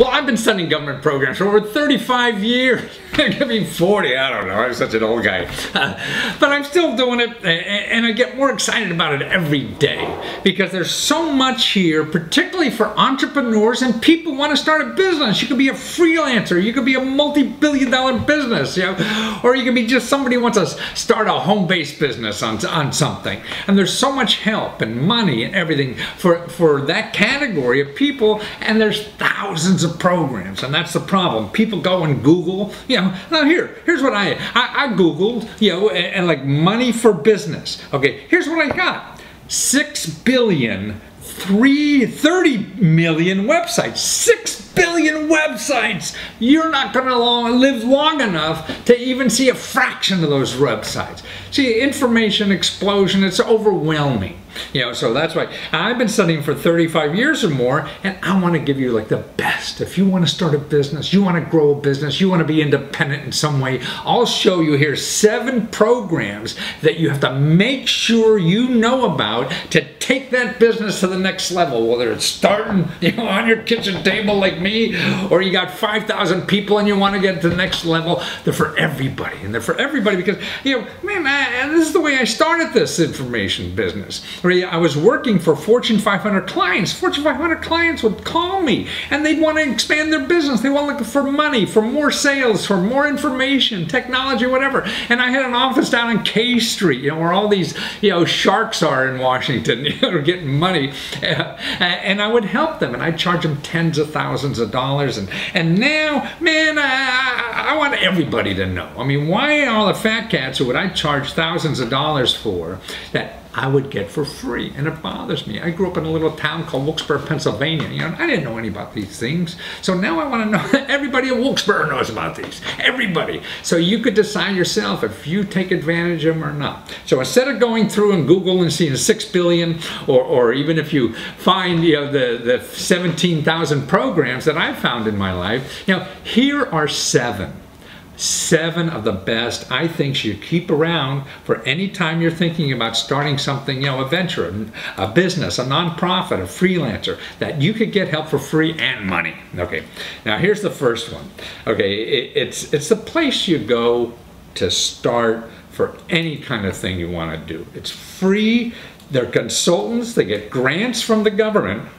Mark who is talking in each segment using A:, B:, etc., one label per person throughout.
A: Well, I've been studying government programs for over 35 years. It could be 40, I don't know, I'm such an old guy. But I'm still doing it, and I get more excited about it every day because there's so much here, particularly for entrepreneurs and people who want to start a business. You could be a freelancer, you could be a multi-billion-dollar business, you know, or you could be just somebody who wants to start a home-based business on something. And there's so much help and money and everything for that category of people, and there's thousands of programs, and that's the problem. People go and Google, you know, now here's what I Googled, you know, and like money for business. Okay, here's what I got. 30 million websites. 6 billion websites. You're not going to live long enough to even see a fraction of those websites. See, information explosion, it's overwhelming. You know, so that's why I've been studying for 35 years or more, and I want to give you like the best. If you want to start a business, you want to grow a business, you want to be independent in some way, I'll show you here 7 programs that you have to make sure you know about to take that business to the next level, whether it's starting, you know, on your kitchen table like me, or you got 5,000 people and you want to get to the next level. They're for everybody, and they're for everybody because, you know, man, this is the way I started this information business. I was working for Fortune 500 clients. Fortune 500 clients would call me and they'd want to expand their business. They want to look for money, for more sales, for more information, technology, whatever. And I had an office down in K Street, you know, where all these, you know, sharks are in Washington, you know, getting money. And I would help them, and I'd charge them tens of thousands of dollars. And now, man, I want everybody to know. I mean, why all the fat cats who would I charge thousands of dollars for that I would get for free? And it bothers me. I grew up in a little town called Wilkes-Barre, Pennsylvania. You know, I didn't know any about these things. So now I want to know. Everybody in Wilkes-Barre knows about these. Everybody. So you could decide yourself if you take advantage of them or not. So instead of going through and Google and seeing 6 billion, or even if you find, you know, the 17,000 programs that I've found in my life, you know, here are 7 of the best I think you keep around for any time you're thinking about starting something, you know, a venture, a business, a nonprofit, a freelancer, that you could get help for free and money. Okay, now here's the first one. Okay, it's the place you go to start for any kind of thing you want to do. It's free. They're consultants. They get grants from the government.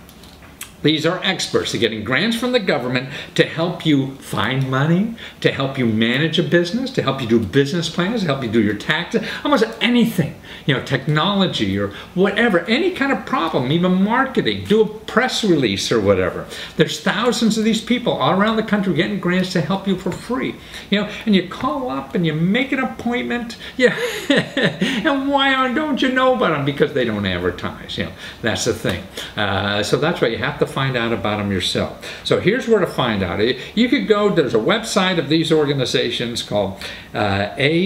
A: These are experts. They're getting grants from the government to help you find money, to help you manage a business, to help you do business plans, to help you do your taxes, almost anything. You know, technology or whatever, any kind of problem, even marketing, do a press release or whatever. There's thousands of these people all around the country getting grants to help you for free. You know, and you call up and you make an appointment. Yeah, and why don't you know about them? Because they don't advertise. You know, that's the thing. So that's why you have to find out about them yourself. So here's where to find out. You could go, there's a website of these organizations called asbdc-us.org.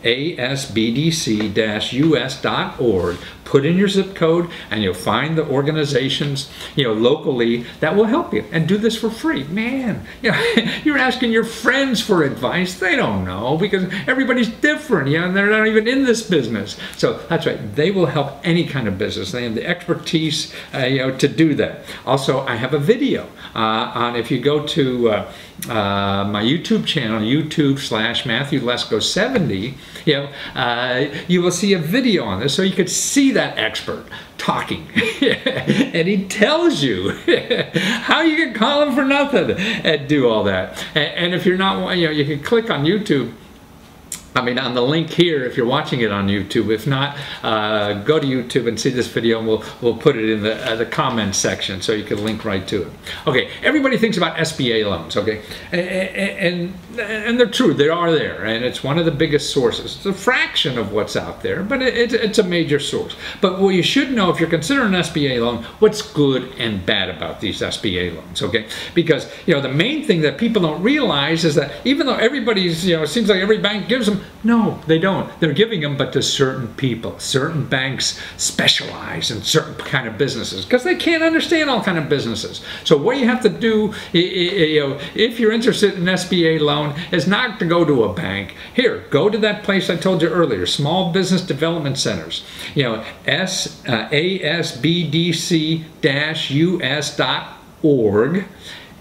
A: asbdc-us.org. Put in your zip code and you'll find the organizations, you know, locally that will help you, and do this for free. Man, you know, you're asking your friends for advice. They don't know because everybody's different, you know, and they're not even in this business. So that's right. They will help any kind of business. They have the expertise, you know, to do that. Also, I have a video on, if you go to my YouTube channel, YouTube/MatthewLesko70, you know, you will see a video on this, so you could see that expert talking, and he tells you how you can call him for nothing and do all that. And if you're not, you know, you can click on YouTube. I mean, on the link here, if you're watching it on YouTube. If not, go to YouTube and see this video, and we'll put it in the comments section so you can link right to it. Okay, everybody thinks about SBA loans, okay? And they're true, they are there, and it's one of the biggest sources. It's a fraction of what's out there, but it's a major source. But what you should know, if you're considering an SBA loan, what's good and bad about these SBA loans, okay? Because, you know, the main thing that people don't realize is that even though everybody's, you know, it seems like every bank gives them, No, they don't. They're giving them, but to certain people. Certain banks specialize in certain kind of businesses because they can't understand all kind of businesses. So what you have to do, if you're interested in an SBA loan, is not to go to a bank. Here, go to that place I told you earlier, Small Business Development Centers. ASBDC-US.org.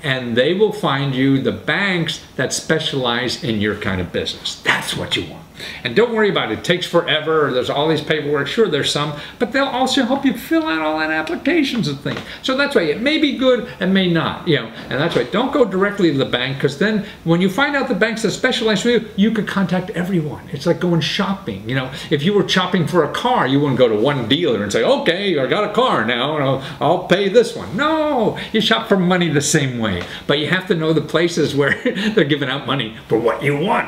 A: And they will find you the banks that specialize in your kind of business. That's what you want. And don't worry about it. It takes forever. Or there's all these paperwork. Sure, there's some, but they'll also help you fill out all that applications and things. So that's why it may be good and may not. And that's why don't go directly to the bank, because then when you find out the banks that specialize for you, you could contact everyone. It's like going shopping. If you were shopping for a car, you wouldn't go to one dealer and say, okay, I got a car now, and I'll pay this one. No, you shop for money the same way, but you have to know the places where they're giving out money for what you want.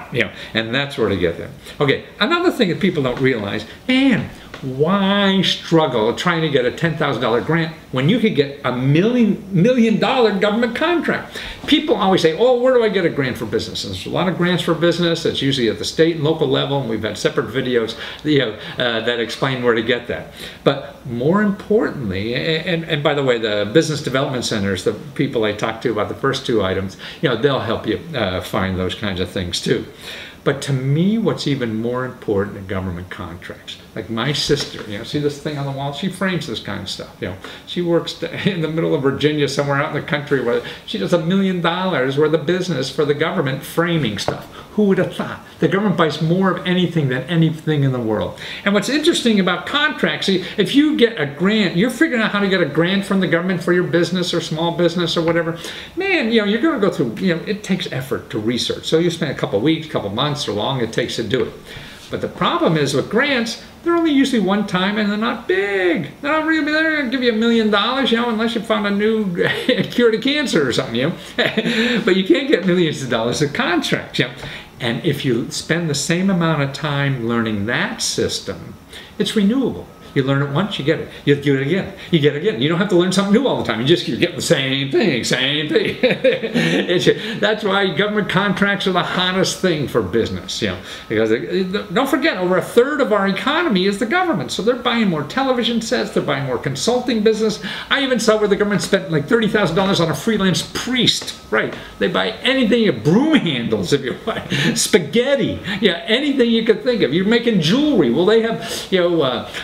A: And that's where to get them. Okay, another thing that people don't realize, man, why struggle trying to get a $10,000 grant when you could get a $1 million government contract? People always say, oh, where do I get a grant for business? And there's a lot of grants for business. It's usually at the state and local level, and we've had separate videos that explain where to get that. But more importantly, and by the way, the business development centers, the people I talked to about the first two items, they'll help you find those kinds of things too. But to me, what's even more important than government contracts, like my sister, see this thing on the wall? She frames this kind of stuff. She works in the middle of Virginia, somewhere out in the country, where she does $1 million worth of business for the government framing stuff. Who would have thought? The government buys more of anything than anything in the world. And what's interesting about contracts, see, if you get a grant, you're figuring out how to get a grant from the government for your business or small business or whatever, man, you're going to go through, it takes effort to research. So you spend a couple weeks, couple months, or long it takes to do it. But the problem is with grants, they're only usually one time and they're not big. They're not really, they're going to give you $1 million, unless you found a new cure to cancer or something, But you can't get millions of dollars of contracts, And if you spend the same amount of time learning that system, it's renewable. You learn it once, you get it. You do it again, you get it again. You don't have to learn something new all the time. You're getting the same thing, That's why government contracts are the hottest thing for business, Because don't forget, over 1/3 of our economy is the government. So they're buying more television sets, they're buying more consulting business. I even saw where the government spent like $30,000 on a freelance priest. Right, they buy anything, broom handles if you want, spaghetti, anything you could think of. You're making jewelry. Well, they have,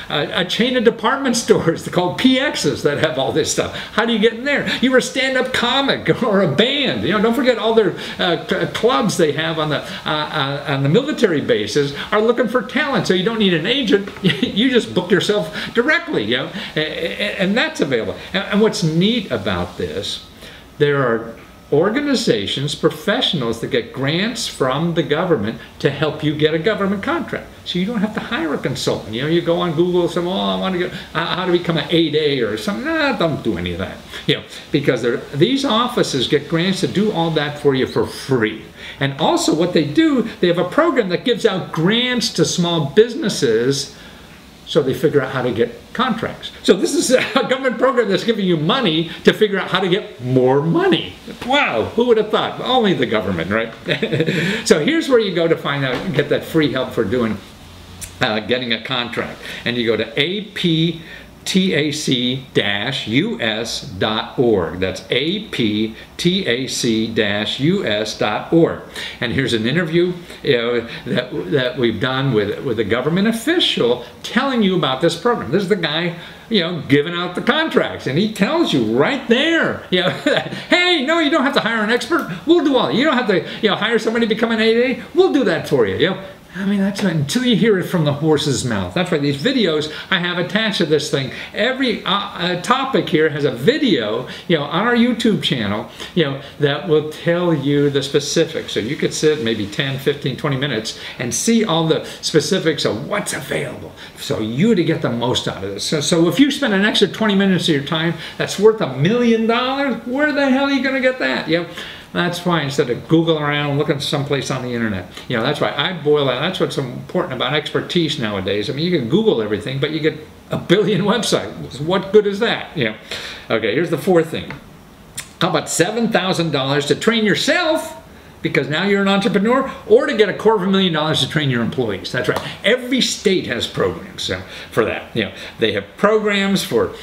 A: a chain of department stores called PXs that have all this stuff. How do you get in there? You're a stand-up comic or a band. Don't forget all their clubs they have on the military bases are looking for talent. So you don't need an agent. You just book yourself directly, and that's available. And what's neat about this, there are organizations, professionals that get grants from the government to help you get a government contract. So you don't have to hire a consultant. You go on Google and say, well, I want to get how to become an 8A or something. Nah, don't do any of that. Because these offices get grants to do all that for you for free. And also what they do, they have a program that gives out grants to small businesses so they figure out how to get contracts. So this is a government program that's giving you money to figure out how to get more money. Wow, who would have thought? Only the government, right? So here's where you go to find out, get that free help for getting a contract. And you go to aptac-us.org. That's aptac-us.org. And here's an interview that we've done with a government official telling you about this program. This is the guy giving out the contracts, and he tells you right there, hey, no, you don't have to hire an expert. We'll do all. You don't have to hire somebody to become an 8A. We'll do that for you. I mean, that's right, until you hear it from the horse's mouth. That's right, these videos I have attached to this thing. Every topic here has a video, on our YouTube channel, that will tell you the specifics. So you could sit maybe 10, 15, 20 minutes and see all the specifics of what's available. So you to get the most out of this. So if you spend an extra 20 minutes of your time, that's worth $1 million, where the hell are you going to get that? That's why instead of Googling around and looking someplace on the internet, that's why I boil that. That's what's so important about expertise nowadays. I mean, you can Google everything, but you get 1 billion websites. What good is that? Okay, here's the fourth thing. How about $7,000 to train yourself because now you're an entrepreneur, or to get $250,000 to train your employees. That's right. Every state has programs for that. They have programs for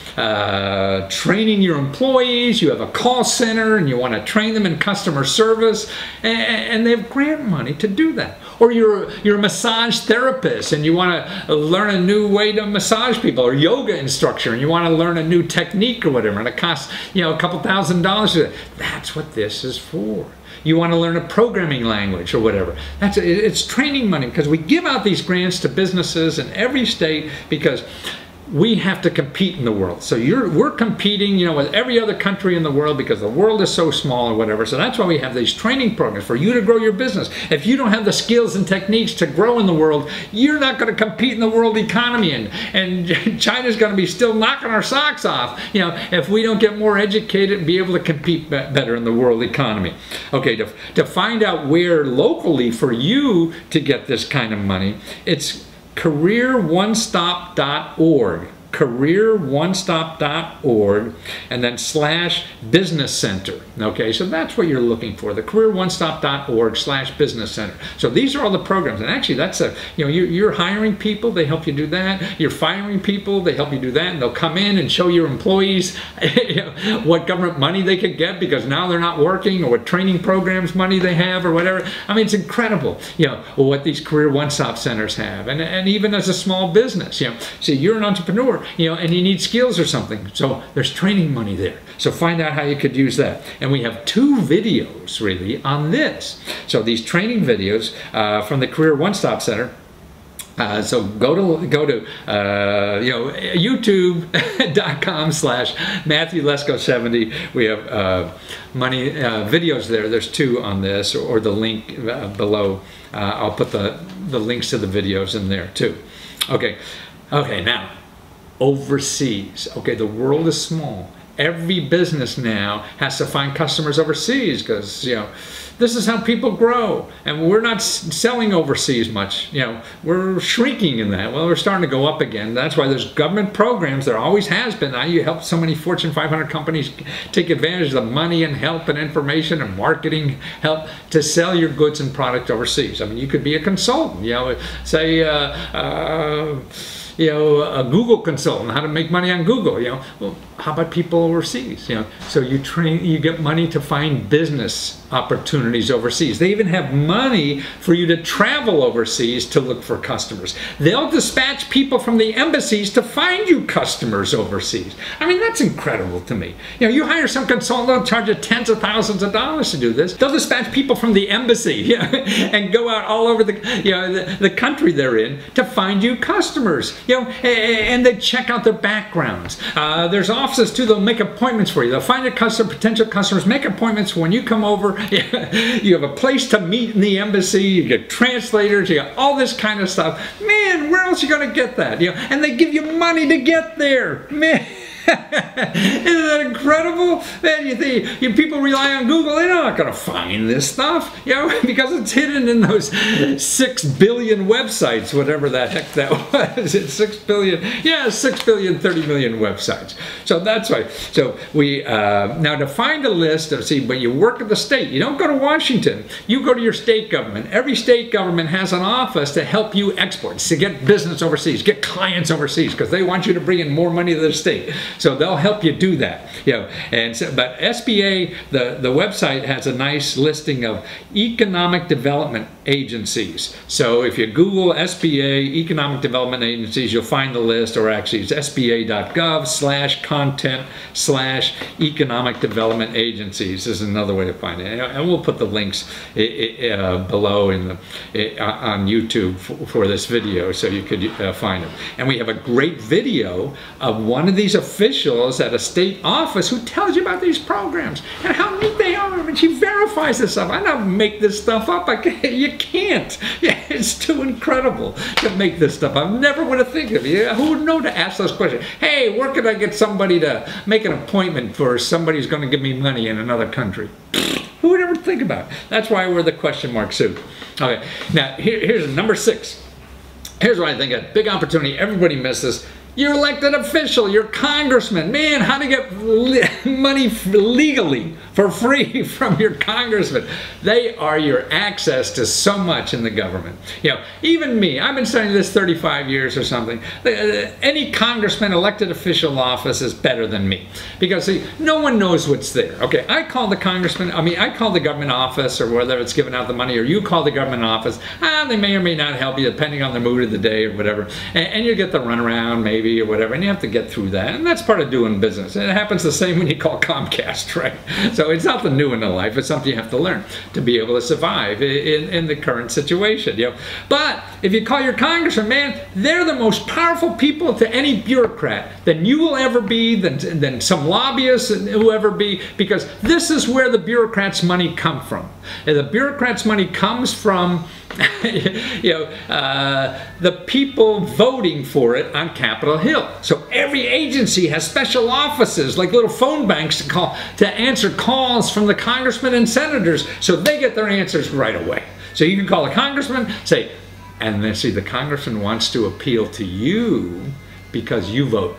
A: training your employees. You have a call center and you want to train them in customer service, and they have grant money to do that. Or you're a massage therapist and you want to learn a new way to massage people, or yoga instructor and you want to learn a new technique or whatever, and it costs a couple $1,000s. That's what this is for. You want to learn a programming language or whatever. It's training money, because we give out these grants to businesses in every state because we have to compete in the world. So we're competing, with every other country in the world, because the world is so small or whatever. So that's why we have these training programs for you to grow your business. If you don't have the skills and techniques to grow in the world, you're not going to compete in the world economy, and China's going to be still knocking our socks off, if we don't get more educated and be able to compete better in the world economy. Okay, to find out where locally for you to get this kind of money, it's careeronestop.org. careeronestop.org, and then /business center. Okay, so that's what you're looking for, the careeronestop.org /business center. So these are all the programs, and actually that's you're hiring people, they help you do that. You're firing people, they help you do that, and they'll come in and show your employees what government money they could get because now they're not working, or what training programs money they have, or whatever. I mean, it's incredible, what these Career One Stop centers have, and even as a small business, so you're an entrepreneur, and you need skills or something. So there's training money there. So find out how you could use that. And we have 2 videos really on this. So these training videos from the Career One Stop Center. So go to youtube.com /MatthewLesko70. We have videos there. There's 2 on this, or the link below. I'll put the links to the videos in there too. Okay, now. Overseas. Okay, the world is small. Every business now has to find customers overseas, because this is how people grow, and we're not selling overseas much. We're shrinking in that. Well, we're starting to go up again. That's why there's government programs. There always has been. Now you help so many Fortune 500 companies take advantage of the money and help and information and marketing help to sell your goods and product overseas. I mean, you could be a consultant. Say a Google consultant, how to make money on Google. Well, how about people overseas? So you get money to find business opportunities overseas. They even have money for you to travel overseas to look for customers. They'll dispatch people from the embassies to find you customers overseas. I mean, that's incredible to me. You hire some consultant, they'll charge you tens of thousands of dollars to do this. They'll dispatch people from the embassy and go out all over the country they're in to find you customers. And they check out their backgrounds. There's offices too. They'll make appointments for you. They'll find your potential customers, make appointments when you come over. You have a place to meet in the embassy. You get translators. You got all this kind of stuff. Man, where else are you going to get that? And they give you money to get there. Man. Isn't that incredible? Man, you think people rely on Google, they're not going to find this stuff, because it's hidden in those 6 billion websites, whatever the heck that was. It's 6 billion, 6 billion, 30 million websites. So that's why. So we, now to find a list of, when you work at the state, you don't go to Washington, you go to your state government. Every state government has an office to help you export, to get business overseas, get clients overseas, because they want you to bring in more money to the state. So they'll help you do that, And so, but SBA, the website has a nice listing of economic development agencies. So if you Google SBA economic development agencies, you'll find the list, or actually it's sba.gov/content/economic development agencies is another way to find it. And we'll put the links below on YouTube for this video, so you could find them. And we have a great video of one of these officials at a state office who tells you about these programs and how neat they are, and she verifies this stuff. I don't make this stuff up. You can't. It's too incredible to make this stuff. I never would have think of it. Who would know to ask those questions? Hey, where could I get somebody to make an appointment for somebody who's going to give me money in another country? Who would ever think about it? That's why we're the question mark suit. Okay, now here's number 6. Here's what I think a big opportunity. Everybody misses. You're elected official, you're congressman. Man, how to get money legally for free from your congressman. They are your access to so much in the government. You know, even me, I've been studying this 35 years or something. Any congressman, elected official office is better than me. Because see, no one knows what's there. Okay, I call the congressman, I call the government office, or whether it's giving out the money, or you call the government office. They may or may not help you depending on the mood of the day or whatever. And you get the runaround maybe or whatever, and you have to get through that. And that's part of doing business. And it happens the same when you call Comcast, right? So it's nothing new in the life. It's something you have to learn to be able to survive in the current situation. You know? But if you call your congressman, man, they're the most powerful people to any bureaucrat than you will ever be, than some lobbyists will ever be, because this is where the bureaucrats' money come from. And the bureaucrats' money comes from the people voting for it on Capitol Hill. So every agency has special offices, like little phone banks to answer calls from the congressmen and senators, so they get their answers right away. So you can call a congressman, say, and then see the congressman wants to appeal to you because you vote.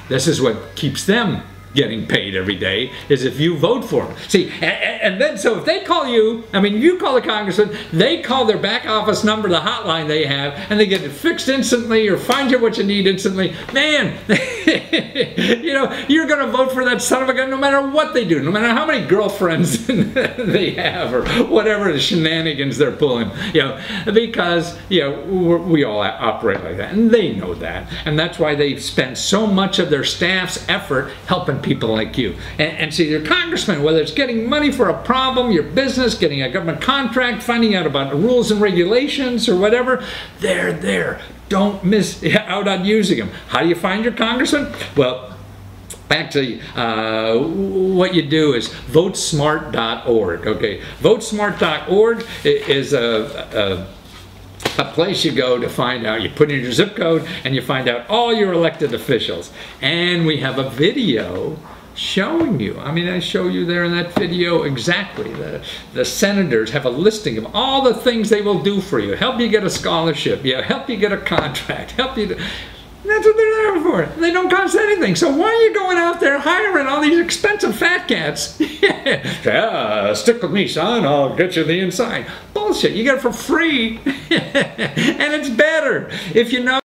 A: This is what keeps them getting paid every day, is if you vote for them. See, and then so if they call you, you call the congressman, they call their back office number, the hotline they have, and they get it fixed instantly or find you what you need instantly. Man, you're going to vote for that son of a gun no matter what they do, no matter how many girlfriends they have or whatever the shenanigans they're pulling, because, we all operate like that, and they know that. And that's why they spend so much of their staff's effort helping people like you. And see, your congressman, whether it's getting money for a problem, your business, getting a government contract, finding out about the rules and regulations or whatever, they're there. Don't miss out on using them. How do you find your congressman? Well, actually, what you do is votesmart.org. Okay, votesmart.org is a place you go to find out. You put in your zip code and you find out all your elected officials. And we have a video showing you. I show you there in that video exactly. The senators have a listing of all the things they will do for you. Help you get a scholarship. Help you get a contract. Help you to... That's what they're there for. They don't cost anything. So why are you going out there hiring all these expensive fat cats? Yeah, stick with me, son. I'll get you the inside. Bullshit. You get it for free. And it's better if you know.